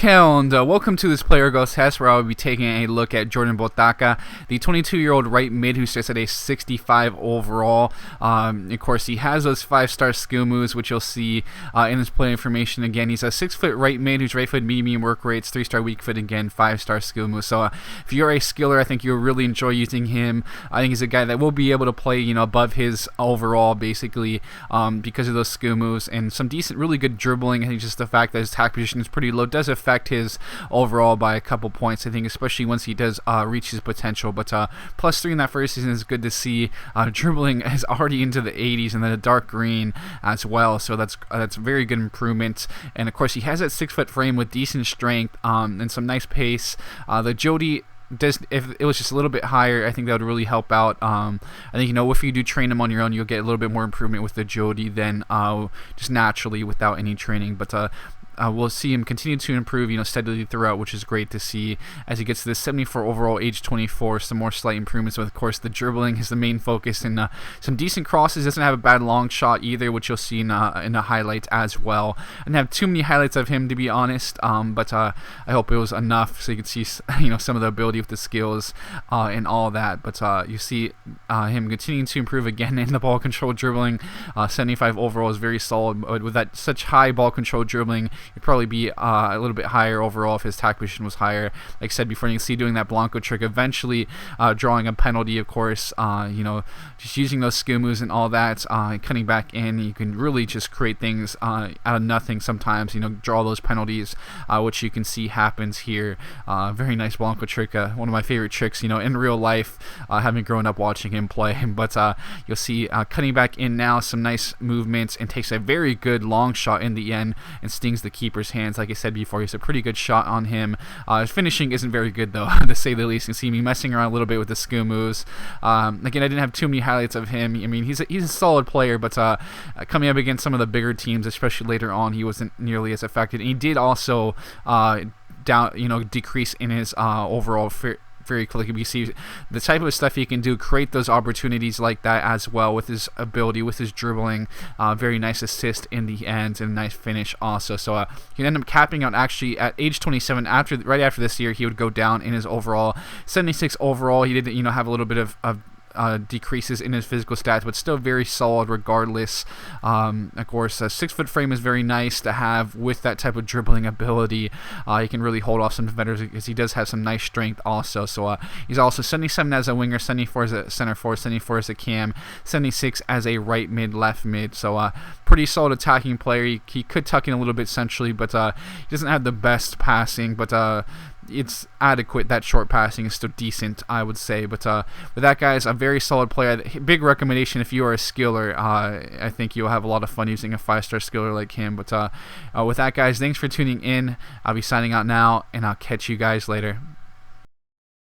Okay, and welcome to this Player Ghost test where I will be taking a look at Jordan Botaka, the 22-year-old right mid who sits at a 65 overall. Of course, he has those 5-star skill moves, which you'll see in his player information. Again, he's a 6-foot right mid who's right foot medium work rates, 3-star weak foot, again, 5-star skill moves. So if you're a skiller, I think you'll really enjoy using him. I think he's a guy that will be able to play, above his overall, basically, because of those skill moves and some decent, really good dribbling. I think just the fact that his attack position is pretty low does affect his overall by a couple points, I think, especially once he does reach his potential. But +3 in that first season is good to see. Dribbling is already into the 80s and then a dark green as well, so that's very good improvement. And of course, he has that 6-foot frame with decent strength and some nice pace. The agility, if it was just a little bit higher, I think that would really help out. I think, if you do train him on your own, you'll get a little bit more improvement with the agility than just naturally without any training. But we'll see him continue to improve, steadily throughout, which is great to see as he gets to the 74 overall, age 24. Some more slight improvements, but of course the dribbling is the main focus, and some decent crosses. Doesn't have a bad long shot either, which you'll see in the highlights as well. I didn't have too many highlights of him, to be honest, but I hope it was enough so you can see some of the ability with the skills and all that. But you see him continuing to improve again in the ball control dribbling. 75 overall is very solid. With that such high ball control dribbling, it'd probably be a little bit higher overall if his attack position was higher. Like I said before, you can see doing that Blanco trick, eventually drawing a penalty, of course, just using those skill moves and all that, cutting back in. You can really just create things out of nothing sometimes, draw those penalties, which you can see happens here. Very nice Blanco trick, one of my favorite tricks, in real life, having grown up watching him play. But you'll see cutting back in now, some nice movements, and takes a very good long shot in the end and stings the keeper's hands. Like I said before, he's a pretty good shot on him. His finishing isn't very good, though, to say the least. You can see me messing around a little bit with the skill moves. Again, I didn't have too many highlights of him. I mean, he's a solid player, but coming up against some of the bigger teams, especially later on, he wasn't nearly as effective. And he did also decrease in his overall very quickly. You see the type of stuff he can do, create those opportunities like that as well with his ability, with his dribbling. Very nice assist in the end and a nice finish also. So he ended up capping out actually at age 27. Right after this year, he would go down in his overall. 76 overall. He did have a little bit of decreases in his physical stats, but still very solid regardless. Of course, a 6-foot frame is very nice to have with that type of dribbling ability. He can really hold off some defenders because he does have some nice strength also. So he's also 77 as a winger, 74 as a center forward, 74 as a cam, 76 as a right mid, left mid. So pretty solid attacking player. He could tuck in a little bit centrally, but he doesn't have the best passing, but it's adequate. That short passing is still decent, I would say. But with that, guys, a very solid player. Big recommendation if you are a skiller. I think you'll have a lot of fun using a 5-star skiller like him. But with that, guys, thanks for tuning in. I'll be signing out now, and I'll catch you guys later.